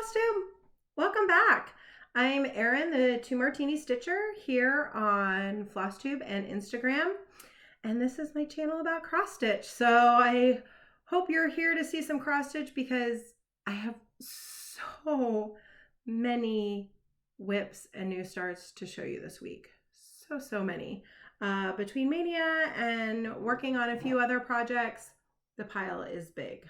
Flosstube! Welcome back. I'm Erin, the 2 Martini Stitcher, here on Flosstube and Instagram. And this is my channel about cross stitch. So I hope you're here to see some cross stitch because I have so many WIPs and new starts to show you this week. So many. Between Mania and working on a few other projects, the pile is big.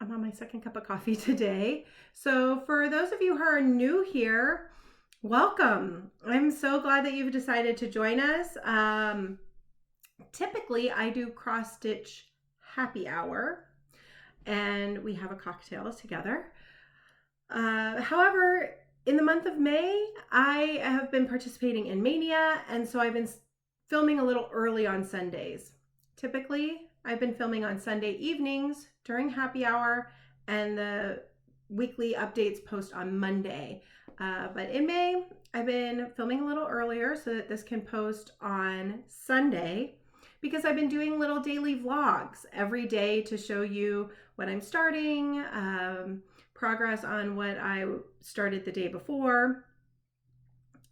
I'm on my second cup of coffee today. So for those of you who are new here, welcome. I'm so glad that you've decided to join us. Typically I do cross stitch happy hour and we have a cocktail together. However, in the month of May, I have been participating in Mania, and so I've been filming a little early on Sundays. Typically, I've been filming on Sunday evenings during happy hour, and the weekly updates post on Monday. But in May, I've been filming a little earlier so that this can post on Sunday, because I've been doing little daily vlogs every day to show you what I'm starting, progress on what I started the day before.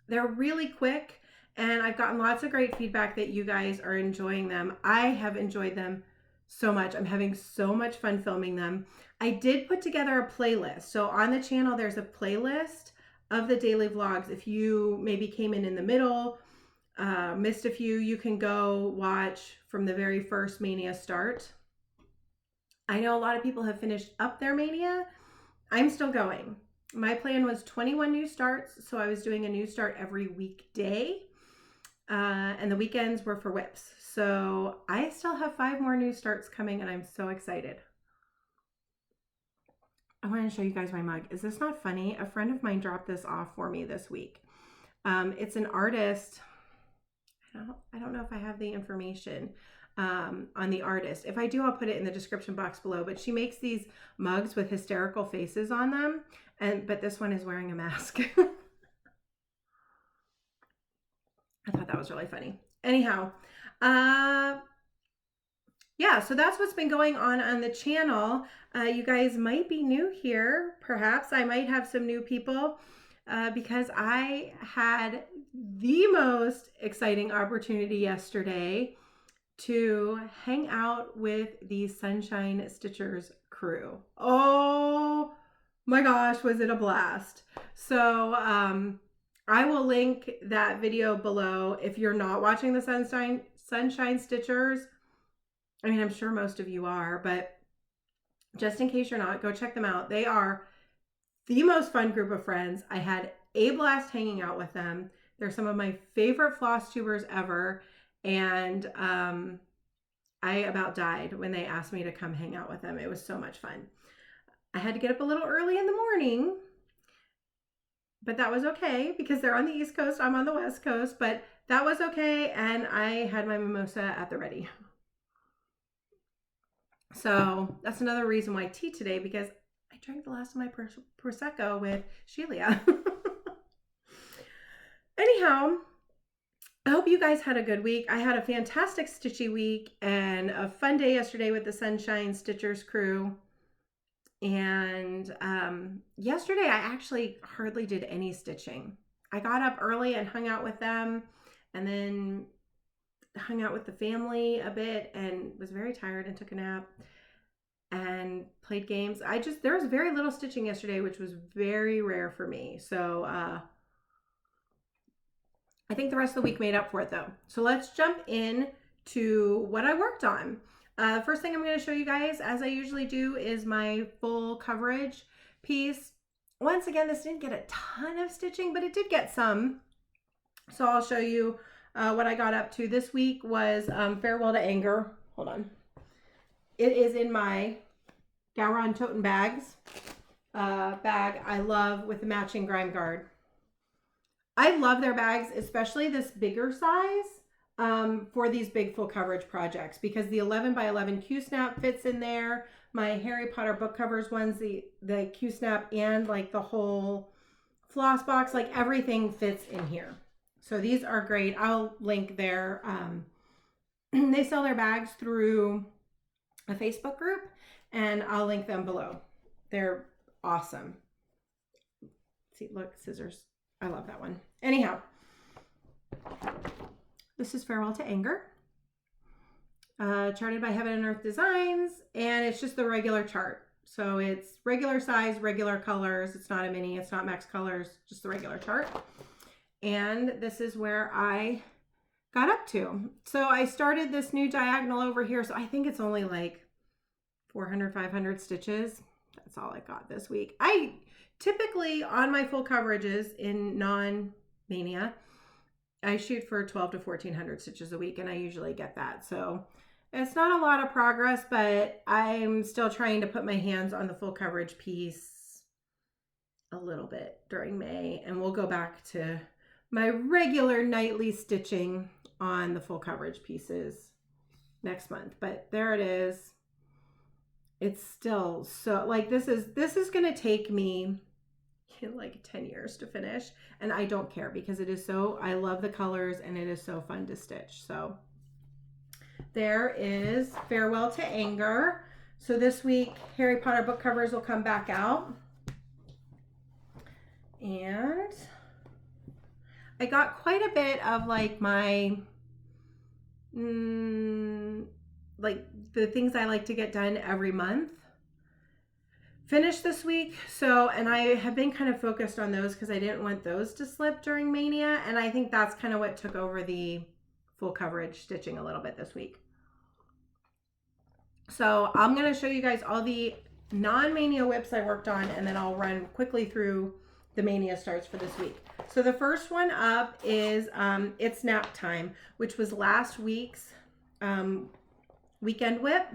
They're really quick, and I've gotten lots of great feedback that you guys are enjoying them. I have enjoyed them so much. I'm having so much fun filming them. I did put together a playlist. So on the channel, there's a playlist of the daily vlogs. If you maybe came in the middle, missed a few, you can go watch from the very first Mania start. I know a lot of people have finished up their Mania. I'm still going. My plan was 21 new starts, so I was doing a new start every weekday, and the weekends were for WIPs. So I still have 5 more new starts coming, and I'm so excited. I want to show you guys my mug. Is this not funny? A friend of mine dropped this off for me this week. It's an artist. I don't know if I have the information on the artist. If I do, I'll put it in the description box below, but she makes these mugs with hysterical faces on them, but this one is wearing a mask. I thought that was really funny. Anyhow, yeah, so that's what's been going on the channel. You guys might be new here. Perhaps I might have some new people because I had the most exciting opportunity yesterday to hang out with the Sunshine Stitchers crew. Oh my gosh, was it a blast. So I will link that video below. If you're not watching the Sunshine Stitchers, I mean, I'm sure most of you are, but just in case you're not, go check them out. They are the most fun group of friends. I had a blast hanging out with them. They're some of my favorite floss tubers ever. And I about died when they asked me to come hang out with them. It was so much fun. I had to get up a little early in the morning, but that was okay because they're on the East Coast. I'm on the West Coast, but that was okay. And I had my mimosa at the ready. So that's another reason why tea today, because I drank the last of my Prosecco with Sheila. Anyhow, I hope you guys had a good week. I had a fantastic stitchy week and a fun day yesterday with the Sunshine Stitchers crew. And yesterday I actually hardly did any stitching. I got up early and hung out with them, and then hung out with the family a bit and was very tired and took a nap and played games. There was very little stitching yesterday, which was very rare for me. So I think the rest of the week made up for it though. So let's jump in to what I worked on. First thing I'm going to show you guys, as I usually do, is my full coverage piece. Once again, this didn't get a ton of stitching, but it did get some. So I'll show you what I got up to. This week was Farewell to Anger. Hold on. It is in my Gowron Toten Bags bag I love, with the matching grime guard. I love their bags, especially this bigger size for these big full coverage projects, because the 11 by 11 Q-snap fits in there. My Harry Potter book covers ones, the Q-snap and like the whole floss box, like everything fits in here. So these are great. I'll link their, they sell their bags through a Facebook group, and I'll link them below. They're awesome. See, look, scissors. I love that one. Anyhow, this is Farewell to Anger. Charted by Heaven and Earth Designs, and it's just the regular chart. So it's regular size, regular colors. It's not a mini, it's not max colors, just the regular chart. And this is where I got up to. So I started this new diagonal over here. So I think it's only like 400, 500 stitches. That's all I got this week. I typically, on my full coverages in non-Mania, I shoot for 12 to 1400 stitches a week, and I usually get that. So it's not a lot of progress, but I'm still trying to put my hands on the full coverage piece a little bit during May, and we'll go back to my regular nightly stitching on the full coverage pieces next month. But there it is. It's still so, like, this is going to take me like 10 years to finish, and I don't care because it is so, I love the colors and it is so fun to stitch. So there is Farewell to Anger. So this week, Harry Potter book covers will come back out. And I got quite a bit of like my, like the things I like to get done every month finished this week. So, and I have been kind of focused on those because I didn't want those to slip during Mania. And I think that's kind of what took over the full coverage stitching a little bit this week. So I'm going to show you guys all the non-Mania whips I worked on, and then I'll run quickly through the Mania starts for this week. So the first one up is It's Nap Time, which was last week's weekend whip.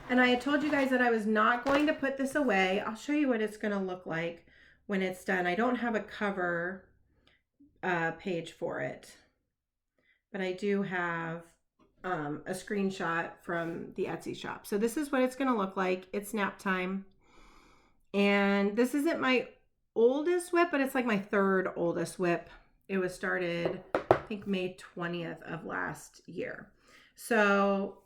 And I had told you guys that I was not going to put this away. I'll show you what it's going to look like when it's done. I don't have a cover page for it, but I do have a screenshot from the Etsy shop. So this is what it's going to look like. It's nap time. And this isn't my oldest whip, but it's like my third oldest whip. It was started, I think, May 20th of last year. So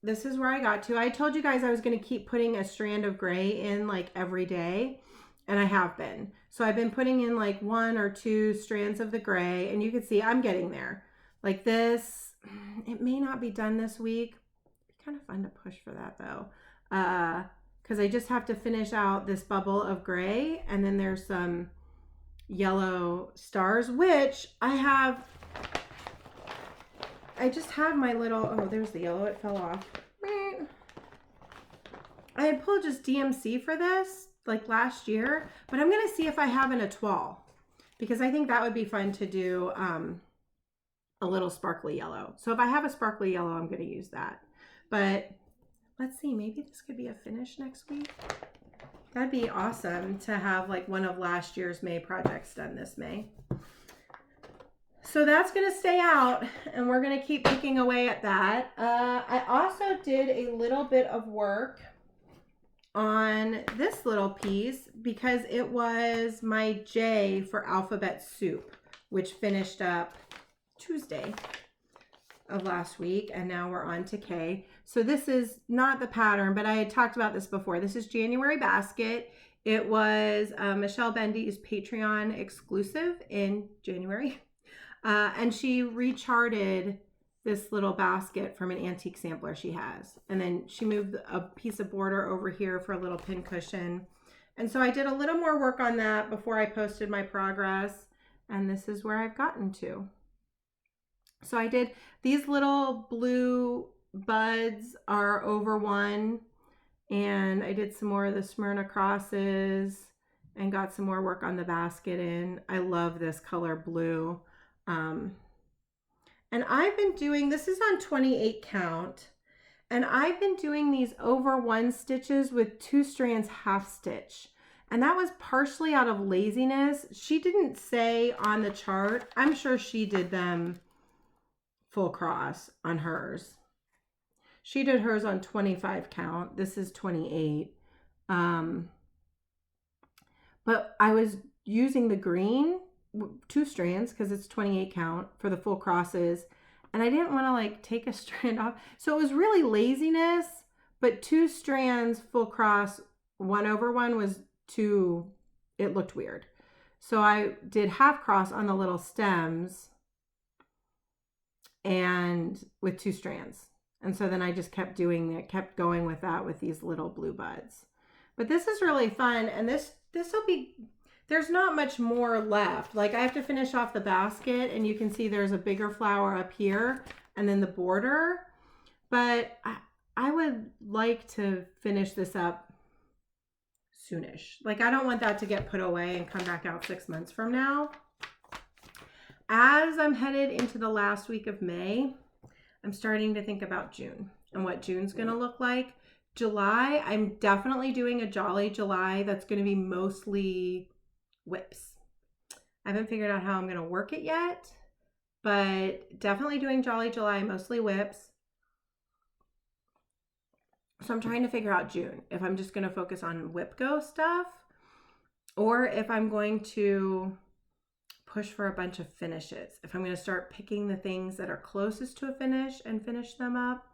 this is where I got to. I told you guys I was going to keep putting a strand of gray in like every day, and I have been. So I've been putting in like 1 or 2 strands of the gray, and you can see I'm getting there. Like this, it may not be done this week. It'd be kind of fun to push for that though, because I just have to finish out this bubble of gray, and then there's some yellow stars, which I just have my little, oh, there's the yellow, it fell off. I had pulled just DMC for this like last year, but I'm going to see if I have an étoile, because I think that would be fun to do a little sparkly yellow. So if I have a sparkly yellow, I'm going to use that. But let's see, maybe this could be a finish next week. That'd be awesome to have like one of last year's May projects done this May. So that's going to stay out, and we're going to keep picking away at that. I also did a little bit of work on this little piece because it was my J for Alphabet Soup, which finished up Tuesday of last week, and now we're on to K. So this is not the pattern, but I had talked about this before. This is January Basket. It was Michelle Bendy's Patreon exclusive in January. And she recharted this little basket from an antique sampler she has. And then she moved a piece of border over here for a little pin cushion. And so I did a little more work on that before I posted my progress. And this is where I've gotten to. So I did these little blue buds are over 1. And I did some more of the Smyrna crosses and got some more work on the basket in. I love this color blue. And I've been doing, this is on 28 count, and I've been doing these over 1 stitches with 2 strands half stitch. And that was partially out of laziness. She didn't say on the chart. I'm sure she did them full cross on hers. She did hers on 25 count. This is 28. But I was using the green 2 strands because it's 28 count for the full crosses, and I didn't want to like take a strand off, so it was really laziness. But 2 strands full cross 1 over 1 was it looked weird. So I did half cross on the little stems and with 2 strands. And so then I just kept going with that with these little blue buds. But this is really fun. And this will be, there's not much more left. Like I have to finish off the basket, and you can see there's a bigger flower up here and then the border. But I would like to finish this up soonish. Like I don't want that to get put away and come back out 6 months from now. As I'm headed into the last week of May, I'm starting to think about June and what June's going to look like. July, I'm definitely doing a Jolly July that's going to be mostly whips. I haven't figured out how I'm going to work it yet, but definitely doing Jolly July, mostly whips. So I'm trying to figure out June, if I'm just going to focus on whip go stuff or if I'm going to push for a bunch of finishes. If I'm going to start picking the things that are closest to a finish and finish them up.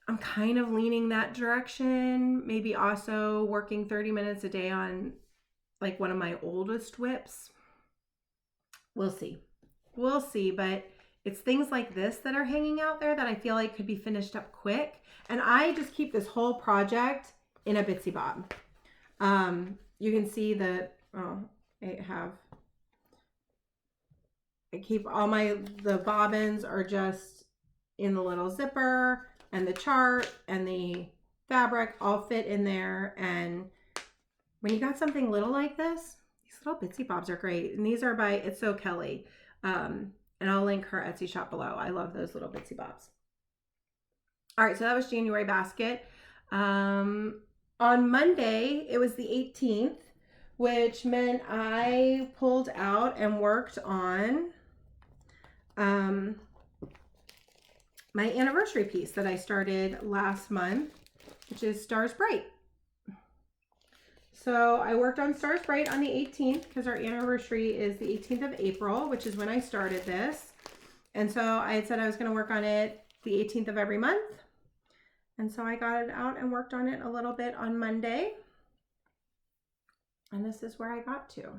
I'm kind of leaning that direction. Maybe also working 30 minutes a day on like one of my oldest whips. We'll see. We'll see, but it's things like this that are hanging out there that I feel like could be finished up quick. And I just keep this whole project in a Bitsy Bob. You can see that, I keep all the bobbins are just in the little zipper, and the chart and the fabric all fit in there. And when you got something little like this, these little Bitsy Bobs are great. And these are by It's So Kelly. And I'll link her Etsy shop below. I love those little Bitsy Bobs. All right, so that was January basket. On Monday, it was the 18th, which meant I pulled out and worked on my anniversary piece that I started last month, which is Stars Bright. So I worked on Stars Bright on the 18th because our anniversary is the 18th of April, which is when I started this. And so I had said I was going to work on it the 18th of every month. And so I got it out and worked on it a little bit on Monday. And this is where I got to.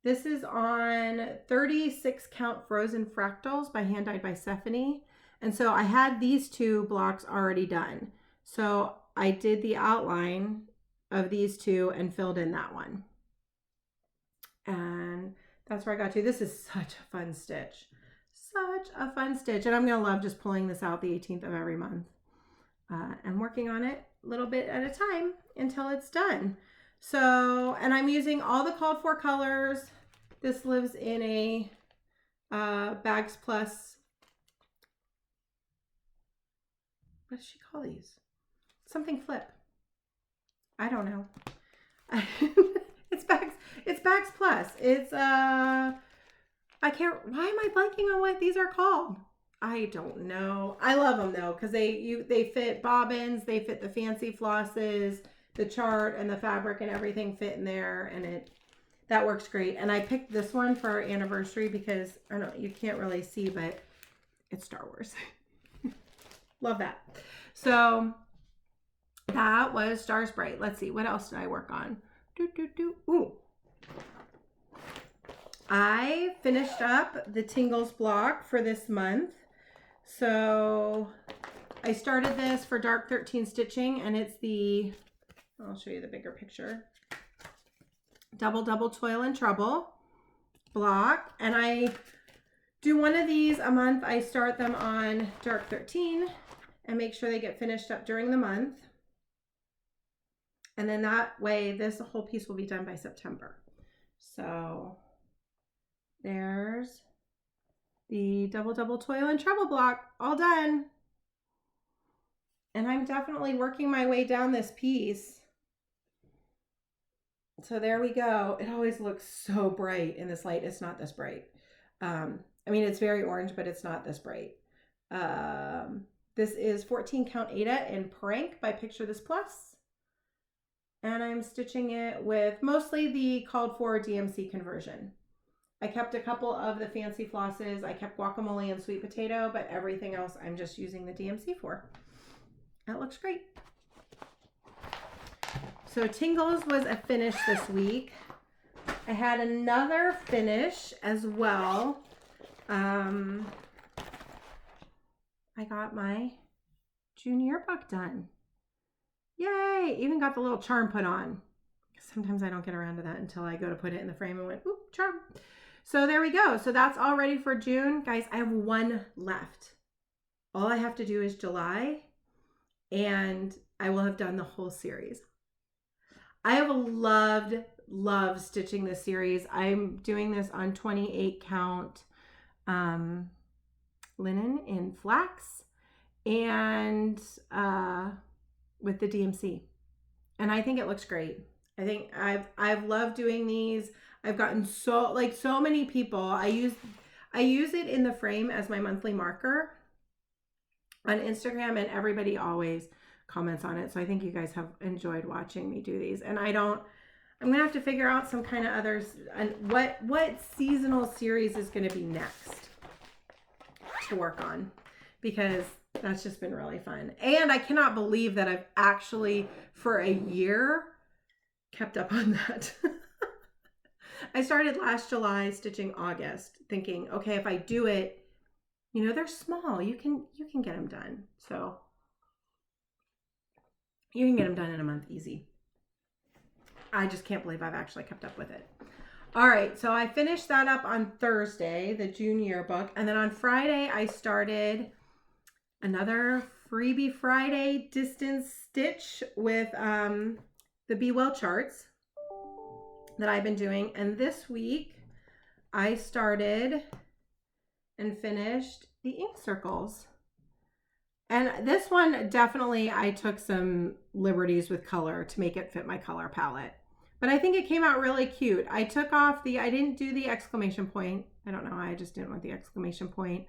This is on 36 count Frozen Fractals by Hand Dyed by Stephanie. And so I had these 2 blocks already done. So I did the outline of these 2 and filled in that one. And that's where I got to. This is such a fun stitch. Such a fun stitch. And I'm going to love just pulling this out the 18th of every month. And working on it a little bit at a time until it's done. So, and I'm using all the called for colors. This lives in a Bags Plus. What does she call these? Something flip. I don't know. It's Bags Plus. It's why am I blanking on what these are called? I don't know. I love them though, because they fit bobbins, they fit the fancy flosses, the chart and the fabric and everything fit in there, and that works great. And I picked this one for our anniversary because I don't know, you can't really see, but it's Star Wars. Love that. So that was Stars Bright. Let's see, what else did I work on? Ooh. I finished up the Tingles block for this month. So I started this for Dark 13 stitching, and it's I'll show you the bigger picture. Double Toil and Trouble block. And I do one of these a month. I start them on Dark 13 and make sure they get finished up during the month. And then that way, this whole piece will be done by September. So there's the Double Toil and Trouble block all done. And I'm definitely working my way down this piece. So there we go. It always looks so bright in this light. It's not this bright. I mean, it's very orange, but it's not this bright. This is 14 count Aida in Prank by Picture This Plus. And I'm stitching it with mostly the called for DMC conversion. I kept a couple of the fancy flosses. I kept Guacamole and Sweet Potato, but everything else I'm just using the DMC for. That looks great. so Tingles was a finish this week. I had another finish as well. I got my junior book done. Yay! Even got the little charm put on. Sometimes I don't get around to that until I go to put it in the frame and went, oop, charm. So there we go. So that's all ready for June. Guys, I have one left. All I have to do is July, and I will have done the whole series. I have loved stitching this series. I'm doing this on 28 count linen in flax and with the DMC. And I think it looks great. I think I've loved doing these. I've gotten so many people. I use it in the frame as my monthly marker on Instagram, and everybody always comments on it. So I think you guys have enjoyed watching me do these. And I'm gonna have to figure out some kind of others and what seasonal series is gonna be next to work on, because that's just been really fun. And I cannot believe that I've actually for a year kept up on that. I started last July stitching August, thinking, okay, if I do it, you know, they're small. You can get them done. So you can get them done in a month easy. I just can't believe I've actually kept up with it. All right, so I finished that up on Thursday, the junior book. And then on Friday, I started another freebie Friday distance stitch with the Be Well charts that I've been doing. And this week, I started and finished the ink circles. And this one, definitely, I took some liberties with color to make it fit my color palette. But I think it came out really cute. I took off I didn't do the exclamation point. I don't know, I just didn't want the exclamation point.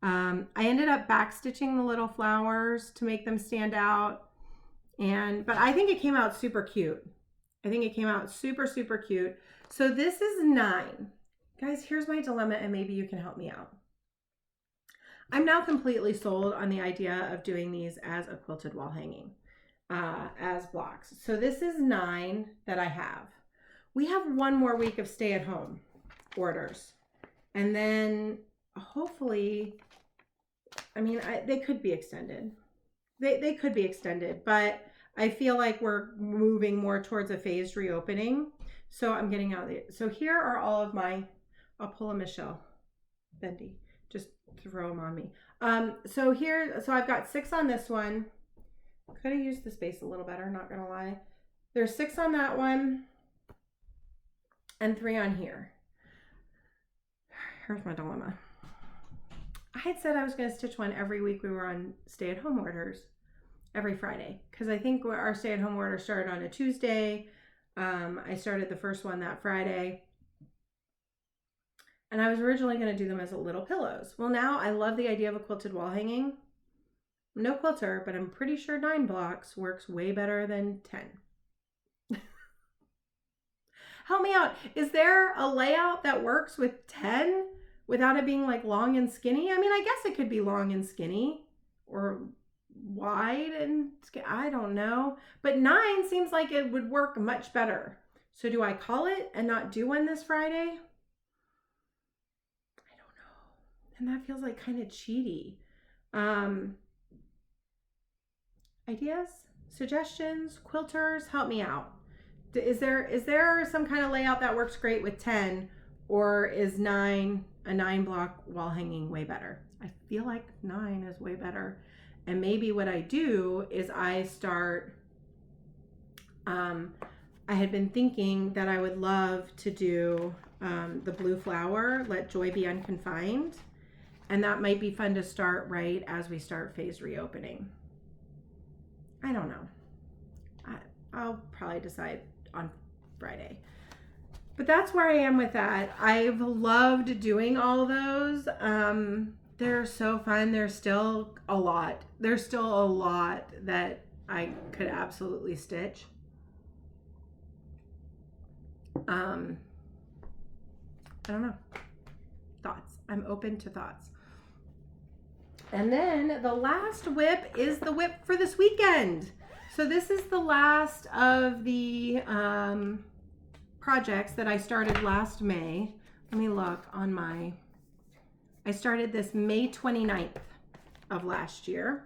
I ended up back stitching the little flowers to make them stand out. But I think it came out super cute. I think it came out super, super cute. So this is 9. Guys, here's my dilemma, and maybe you can help me out. I'm now completely sold on the idea of doing these as a quilted wall hanging, as blocks. So this is 9 that I have. We have one more week of stay-at-home orders. And then hopefully, I mean, they could be extended. They could be extended, but I feel like we're moving more towards a phased reopening. So I'm getting out of it. So here are all of my, I'll pull a Michelle, Bendy, just throw them on me. So I've got 6 on this one. Could have used the space a little better, not gonna lie. There's 6 on that one and 3 on here. Here's my dilemma. I had said I was gonna stitch one every week we were on stay-at-home orders, every Friday, because I think our stay-at-home order started on a Tuesday. I started the first one that Friday. And I was originally going to do them as little pillows. Well, now I love the idea of a quilted wall hanging. I'm no quilter, but I'm pretty sure 9 blocks works way better than 10. Help me out. Is there a layout that works with 10 without it being like long and skinny? I mean, I guess it could be long and skinny or wide and skinny. I don't know. But 9 seems like it would work much better. So do I call it and not do one this Friday? And that feels like kind of cheaty. Ideas, suggestions, quilters, help me out. Is there some kind of layout that works great with 10, or is a 9 block wall hanging way better? I feel like 9 is way better. And maybe what I do is I start, I had been thinking that I would love to do the blue flower, Let Joy Be Unconfined. And that might be fun to start right as we start phase reopening. I don't know. I'll probably decide on Friday. But that's where I am with that. I've loved doing all those. They're so fun. There's still a lot. There's still a lot that I could absolutely stitch. I don't know. Thoughts. I'm open to thoughts. And then the last WIP is the WIP for this weekend. So this is the last of the projects that I started last May. Let me look on my, I started this May 29th of last year.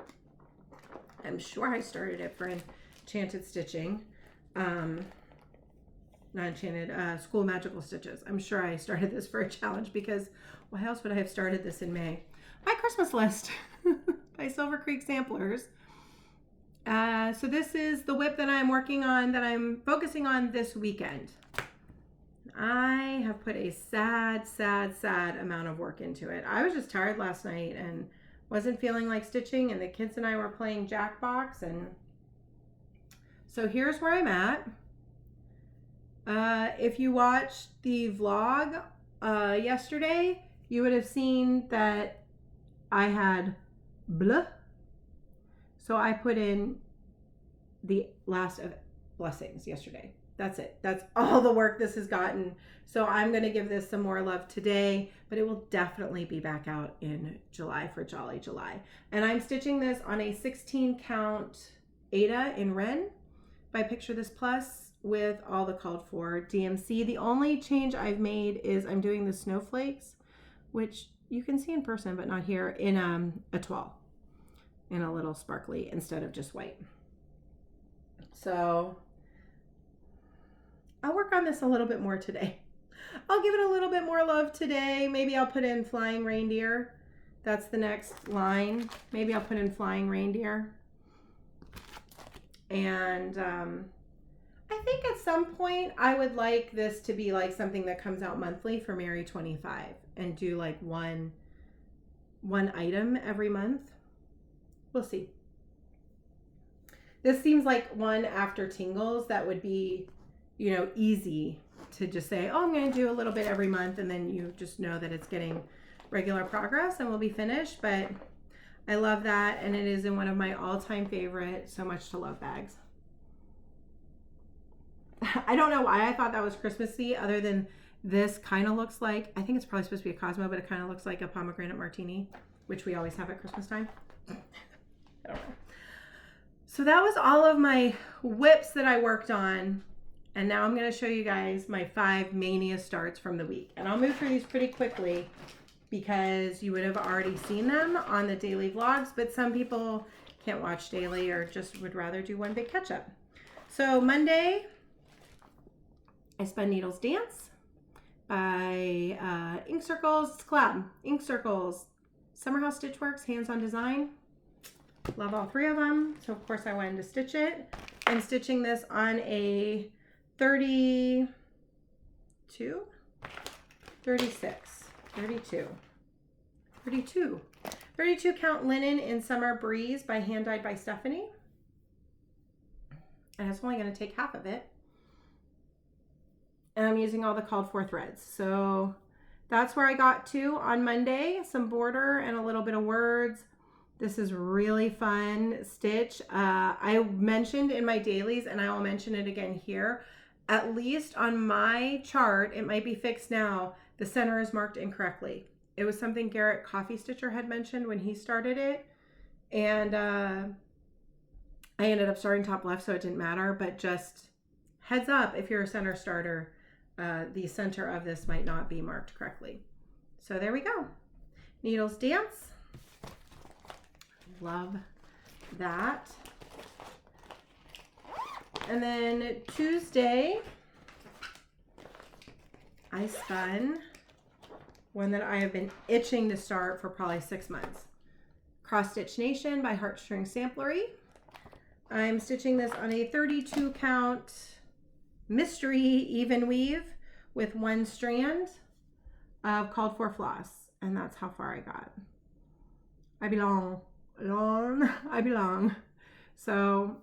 I'm sure I started it for Enchanted Stitching. Not Enchanted, School Magical Stitches. I'm sure I started this for a challenge because why else would I have started this in May? My Christmas list by Silver Creek Samplers. So this is the WIP that I'm working on, that I'm focusing on this weekend. I have put a sad amount of work into it. I was just tired last night and wasn't feeling like stitching, and the kids and I were playing Jackbox, and so here's where I'm at. If you watched the vlog yesterday, you would have seen that I had blah. So I put in the last of blessings yesterday. That's it. That's all the work this has gotten. So I'm going to give this some more love today, but it will definitely be back out in July for Jolly July. And I'm stitching this on a 16 count Aida in Ren by Picture This Plus with all the called for DMC. The only change I've made is I'm doing the snowflakes, which you can see in person, but not here, in a toile, in a little sparkly instead of just white. So I'll work on this a little bit more today. I'll give it a little bit more love today. Maybe I'll put in Flying Reindeer. That's the next line. Maybe I'll put in Flying Reindeer. And I think at some point I would like this to be like something that comes out monthly for Merry 25 and do like one item every month. We'll see. This seems like one after Tingles that would be, you know, easy to just say, oh, I'm going to do a little bit every month, and then you just know that it's getting regular progress and we'll be finished. But I love that, and it is in one of my all-time favorite So Much to Love bags. I don't know why I thought that was Christmassy, other than this kind of looks like, I think it's probably supposed to be a Cosmo, but it kind of looks like a pomegranate martini, which we always have at Christmas time. I don't know. So that was all of my WIPs that I worked on. And now I'm going to show you guys my 5 Mania starts from the week. And I'll move through these pretty quickly because you would have already seen them on the daily vlogs, but some people can't watch daily or just would rather do one big catch up. So Monday, I spun Needles Dance by Ink Circles. It's collab. Ink Circles, Summer House Stitchworks, Hands on Design. Love all 3 of them. So of course I wanted to stitch it. I'm stitching this on a 32 count linen in Summer Breeze by Hand Dyed by Stephanie. And it's only going to take half of it. And I'm using all the called for threads. So that's where I got to on Monday. Some border and a little bit of words. This is really fun stitch. I mentioned in my dailies, and I will mention it again here, at least on my chart, it might be fixed now, the center is marked incorrectly. It was something Garrett Coffee Stitcher had mentioned when he started it. And I ended up starting top left, so it didn't matter, but just heads up, if you're a center starter, the center of this might not be marked correctly. So there we go. Needles Dance. Love that. And then Tuesday, I spun one that I have been itching to start for probably 6 months. Cross Stitch Nation by Heartstring Samplery. I'm stitching this on a 32 count mystery even weave with 1 strand of called for floss. And that's how far I got. I belong. I belong. So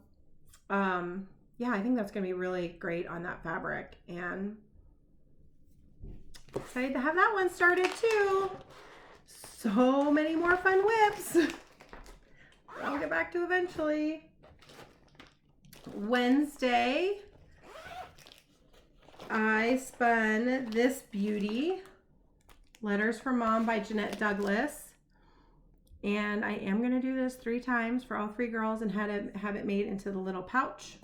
yeah, I think that's gonna be really great on that fabric, and excited to have that one started too. So many more fun WIPs I'll get back to eventually. Wednesday, I spun this beauty, Letters from Mom by Jeanette Douglas. And I am going to do this 3 times for all 3 girls and have it made into the little pouch.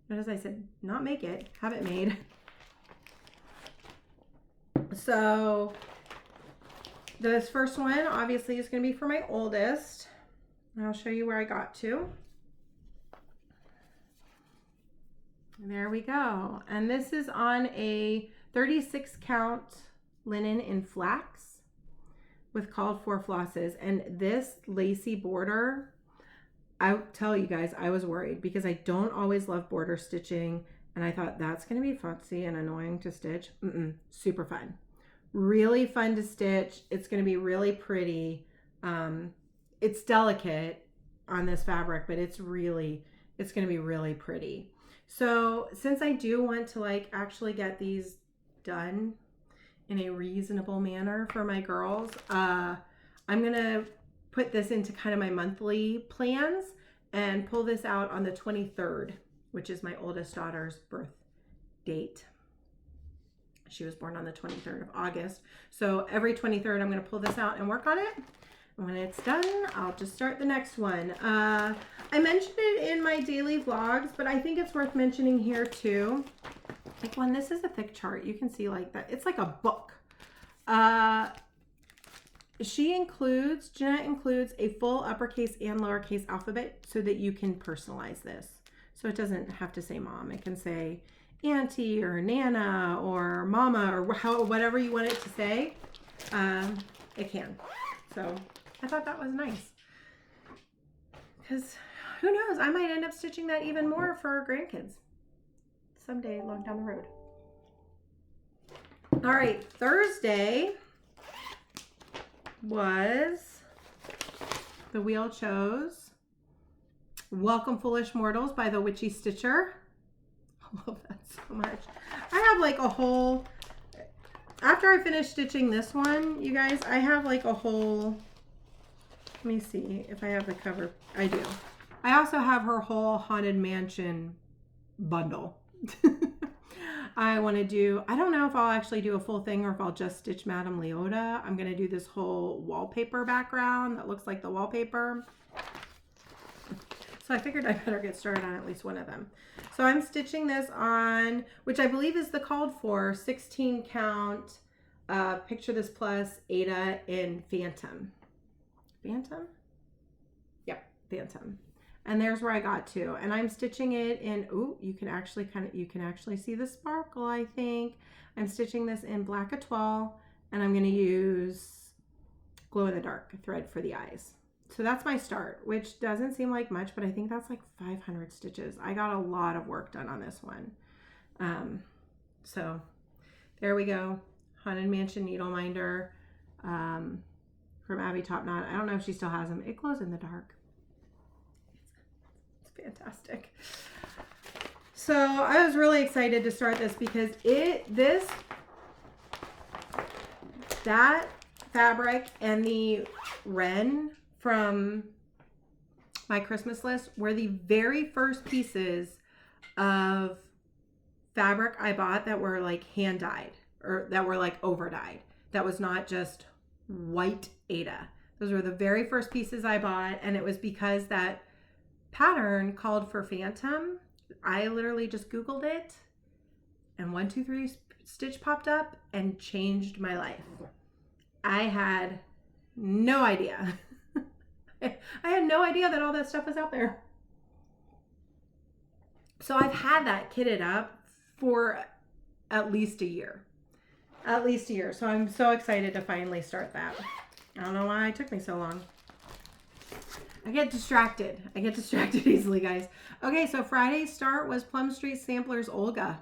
And as I said, not make it, have it made. So this first one obviously is going to be for my oldest. I'll show you where I got to. There we go. And this is on a 36 count linen in flax with called for flosses. And this lacy border, I'll tell you guys, I was worried because I don't always love border stitching. And I thought that's going to be fussy and annoying to stitch. Super fun. Really fun to stitch. It's going to be really pretty. It's delicate on this fabric, but it's going to be really pretty. So since I do want to like actually get these done in a reasonable manner for my girls, I'm going to put this into kind of my monthly plans and pull this out on the 23rd, which is my oldest daughter's birth date. She was born on the 23rd of August. So every 23rd, I'm going to pull this out and work on it. And when it's done, I'll just start the next one. I mentioned it in my daily vlogs, but I think it's worth mentioning here too. Like when this is a thick chart, you can see like that. It's like a book. Jeanette includes a full uppercase and lowercase alphabet so that you can personalize this. So it doesn't have to say mom. It can say auntie or nana or mama or whatever you want it to say. It can. So I thought that was nice because who knows, I might end up stitching that even more for our grandkids someday long down the road. All right, Thursday was the wheel chose Welcome Foolish Mortals by the Witchy Stitcher. I love that so much. I have like a whole, after I finish stitching this one, you guys, I have like a whole, let me see if I have the cover. I do. I also have her whole Haunted Mansion bundle. I want to do, I don't know if I'll actually do a full thing or if I'll just stitch Madame Leota. I'm going to do this whole wallpaper background that looks like the wallpaper. So I figured I better get started on at least one of them. So I'm stitching this on, which I believe is the called for 16 count Picture This Plus Aida in Phantom. Phantom? Yep, Phantom. And there's where I got to. And I'm stitching it in, ooh, you can actually see the sparkle, I think. I'm stitching this in Black Etoile, and I'm gonna use glow in the dark thread for the eyes. So that's my start, which doesn't seem like much, but I think that's like 500 stitches. I got a lot of work done on this one. So there we go. Haunted Mansion needle minder from Abby Topknot. I don't know if she still has them. It glows in the dark. It's fantastic. So I was really excited to start this because that fabric and the wren from my Christmas list were the very first pieces of fabric I bought that were like hand dyed or that were like over dyed. That was not just white Aida. Those were the very first pieces I bought, and it was because that pattern called for Phantom. I literally just Googled it and 1, 2, 3 stitch popped up and changed my life. I had no idea. I had no idea that all that stuff was out there. So I've had that kitted up for at least a year. At least a year. So I'm so excited to finally start that. I don't know why it took me so long. I get distracted. I get distracted easily, guys. Okay, so Friday's start was Plum Street Samplers Olga.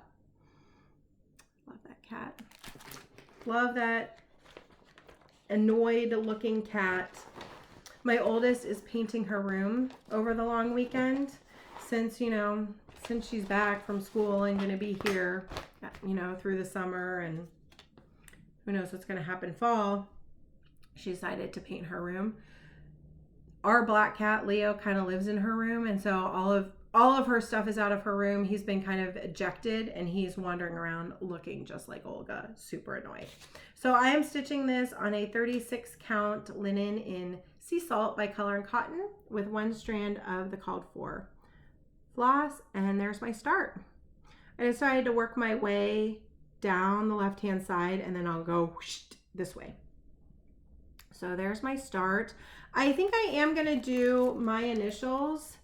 Love that cat. Love that annoyed looking cat. My oldest is painting her room over the long weekend since, since she's back from school and going to be here, through the summer, and who knows what's going to happen fall. She decided to paint her room. Our black cat, Leo, kind of lives in her room, and so all of her stuff is out of her room. He's been kind of ejected, and he's wandering around looking just like Olga, super annoyed. So I am stitching this on a 36 count linen in Sea Salt by Color and Cotton with 1 strand of the called for floss, and there's my start. I decided to work my way down the left-hand side, and then I'll go whoosh this way. So there's my start. I think I am gonna do my initials,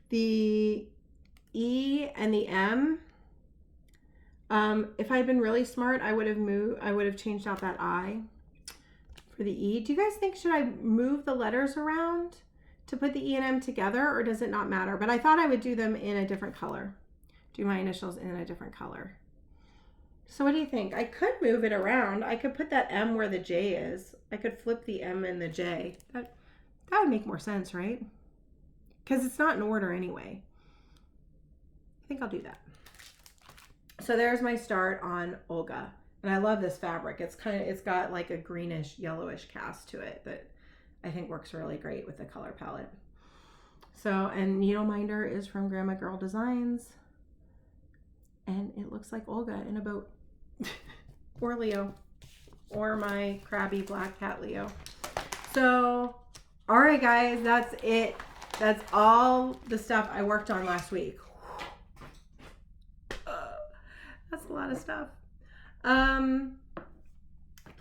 the E and the M. If I'd been really smart, I would have changed out that I for the E. Do you guys think, should I move the letters around to put the E and M together, or does it not matter? But I thought I would do them in a different color. Do my initials in a different color. So what do you think? I could move it around. I could put that M where the J is. I could flip the M and the J. That would make more sense, right? Because it's not in order anyway. I think I'll do that. So there's my start on Olga. And I love this fabric. It's got like a greenish, yellowish cast to it that I think works really great with the color palette. So, and Needle Minder is from Grandma Girl Designs. And it looks like Olga in a boat. Or Leo. Or my crabby black cat Leo. So, all right, guys, that's it. That's all the stuff I worked on last week. That's a lot of stuff.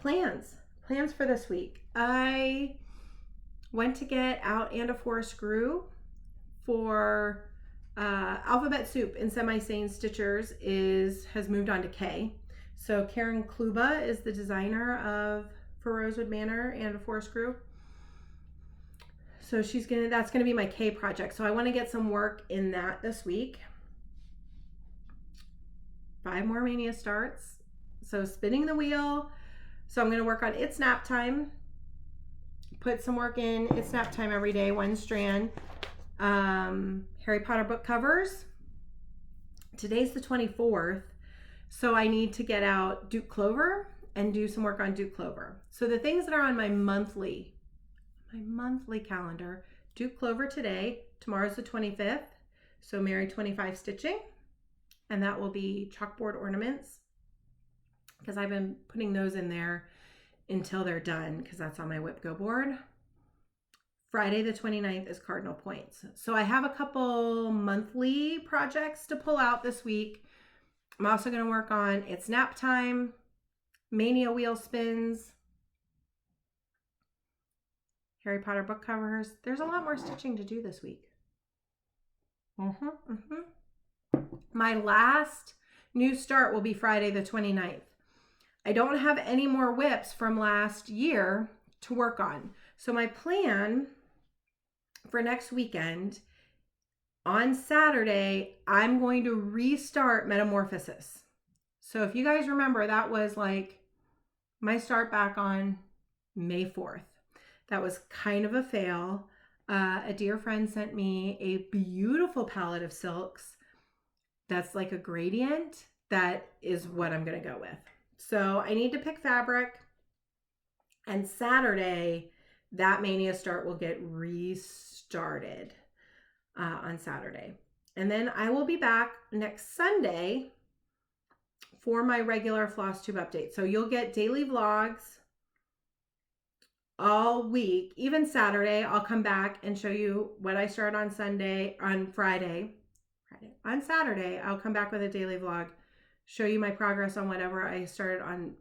Plans for this week. I went to get out and a 4 screw for Alphabet Soup in Semi-Sane Stitchers has moved on to K. So Karen Kluba is the designer for Rosewood Manor and a 4 screw. So that's gonna be my K project. So I want to get some work in that this week. 5 more Mania starts. So spinning the wheel. So I'm going to work on It's Nap Time. Put some work in It's Nap Time every day, 1 strand. Harry Potter book covers. Today's the 24th. So I need to get out Duke Clover and do some work on Duke Clover. So the things that are on my monthly calendar: Duke Clover today. Tomorrow's the 25th. So Merry 25 stitching. And that will be chalkboard ornaments, because I've been putting those in there until they're done, because that's on my WIP Go board. Friday the 29th is Cardinal Points. So I have a couple monthly projects to pull out this week. I'm also going to work on It's Nap Time, Mania wheel spins, Harry Potter book covers. There's a lot more stitching to do this week. My last new start will be Friday the 29th. I don't have any more WIPs from last year to work on. So my plan for next weekend, on Saturday, I'm going to restart Metamorphosis. So if you guys remember, that was like my start back on May 4th. That was kind of a fail. A dear friend sent me a beautiful palette of silks that's like a gradient. That is what I'm going to go with. So I need to pick fabric, and Saturday, that Mania start will get restarted on Saturday. And then I will be back next Sunday for my regular Flosstube update. So you'll get daily vlogs all week. Even Saturday, I'll come back and show you what I started on Friday. On Saturday, I'll come back with a daily vlog, show you my progress on whatever I started on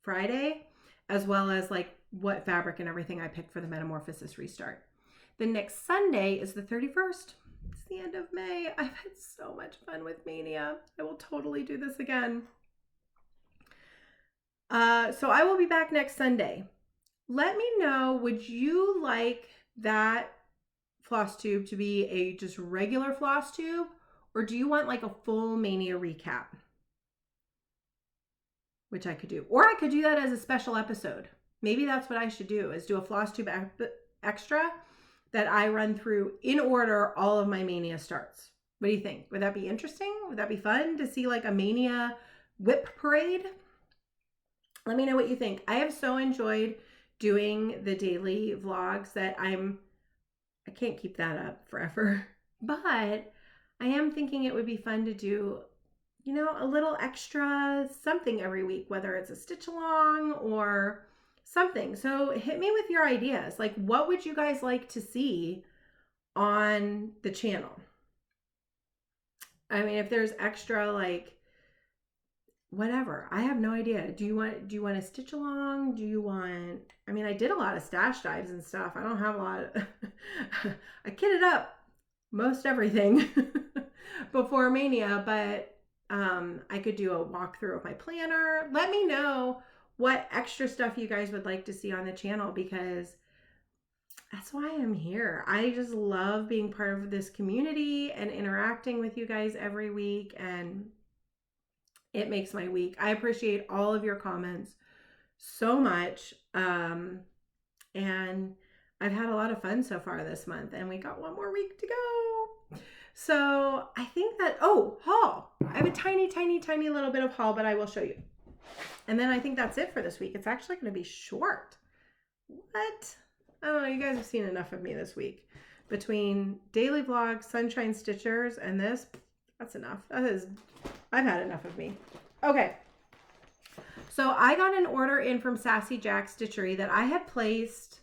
Friday, as well as like what fabric and everything I picked for the Metamorphosis restart. The next Sunday is the 31st. It's the end of May. I've had so much fun with Mania. I will totally do this again. So I will be back next Sunday. Let me know, would you like that floss tube to be a just regular floss tube? Or do you want like a full Mania recap? Which I could do. Or I could do that as a special episode. Maybe that's what I should do, is do a Flosstube extra that I run through in order all of my Mania starts. What do you think? Would that be interesting? Would that be fun to see like a Mania WIP parade? Let me know what you think. I have so enjoyed doing the daily vlogs that I can't keep that up forever. But I am thinking it would be fun to do, a little extra something every week, whether it's a stitch along or something. So hit me with your ideas. Like, what would you guys like to see on the channel? I mean, if there's extra, like, whatever, I have no idea. Do you want a stitch along? Do you want, I mean, I did a lot of stash dives and stuff. I don't have a lot of, I kitted up most everything before Mania, but I could do a walkthrough of my planner. Let me know what extra stuff you guys would like to see on the channel, because that's why I'm here. I just love being part of this community and interacting with you guys every week, and it makes my week. I appreciate all of your comments so much. And I've had a lot of fun so far this month, and we got one more week to go. So I think that, oh, haul. I have a tiny, tiny, tiny little bit of haul, but I will show you. And then I think that's it for this week. It's actually going to be short. What? I don't know. You guys have seen enough of me this week. Between daily vlogs, sunshine stitchers, and this, that's enough. I've had enough of me. Okay. So I got an order in from Sassy Jack Stitchery that I had placed.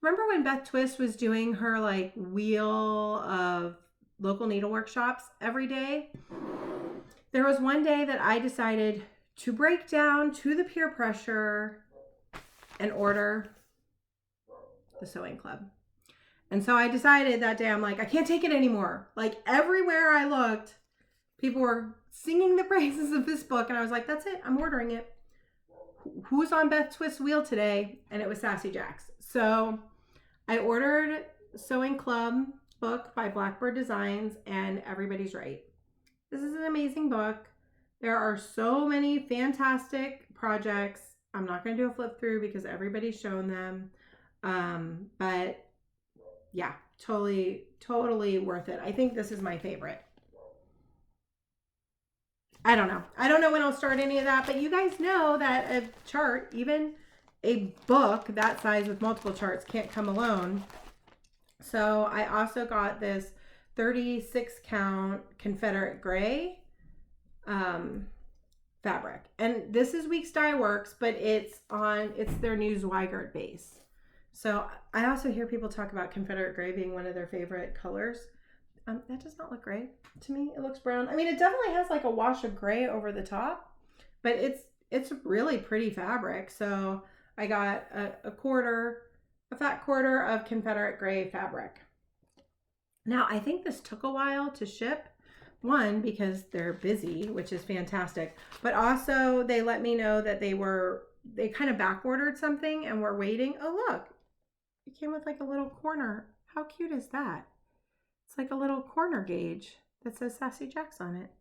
Remember when Beth Twist was doing her like wheel of local needle workshops every day? There was one day that I decided to break down to the peer pressure and order the sewing club. And so I decided that day, I'm like, I can't take it anymore. Like, everywhere I looked, people were singing the praises of this book, and I was like, that's it, I'm ordering it. Who's on Beth Twist's wheel today? And it was Sassy Jack's. So I ordered Sewing Club book by Blackbird Designs, and everybody's right. This is an amazing book. There are so many fantastic projects. I'm not going to do a flip through because everybody's shown them. But yeah, totally worth it. I think this is my favorite. I don't know. I don't know when I'll start any of that, but you guys know that a chart, even a book that size with multiple charts, can't come alone. So I also got this 36 count Confederate gray fabric, and this is Weeks Dye Works, but it's their new Zweigart base. So I also hear people talk about Confederate gray being one of their favorite colors. That does not look gray to me. It looks brown. I mean, it definitely has like a wash of gray over the top, but it's really pretty fabric. So I got a fat quarter of Confederate gray fabric. Now, I think this took a while to ship. One, because they're busy, which is fantastic, but also they let me know that they kind of back ordered something and were waiting. Oh, look, it came with like a little corner. How cute is that? It's like a little corner gauge that says Sassy Jacks on it.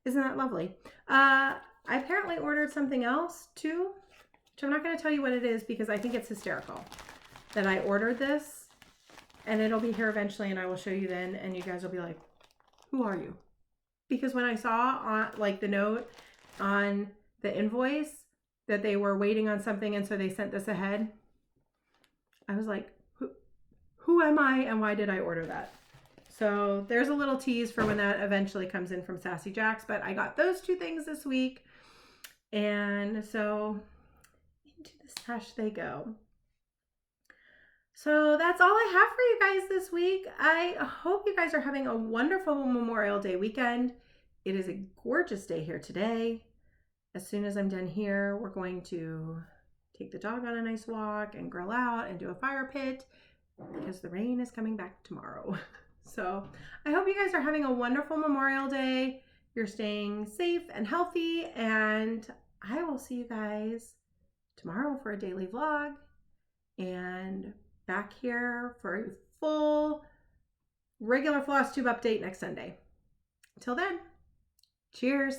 Isn't that lovely? I apparently ordered something else too, which I'm not going to tell you what it is because I think it's hysterical that I ordered this, and it'll be here eventually, and I will show you then, and you guys will be like, who are you? Because when I saw on like the note on the invoice that they were waiting on something, and so they sent this ahead, I was like, who am I and why did I order that? So there's a little tease for when that eventually comes in from Sassy Jacks, but I got those two things this week, and so into the stash they go. So that's all I have for you guys this week. I hope you guys are having a wonderful Memorial Day weekend. It is a gorgeous day here today. As soon as I'm done here, we're going to take the dog on a nice walk and grill out and do a fire pit because the rain is coming back tomorrow. So I hope you guys are having a wonderful Memorial Day. You're staying safe and healthy, and I will see you guys tomorrow for a daily vlog and back here for a full regular Flosstube update next Sunday. Until then, cheers.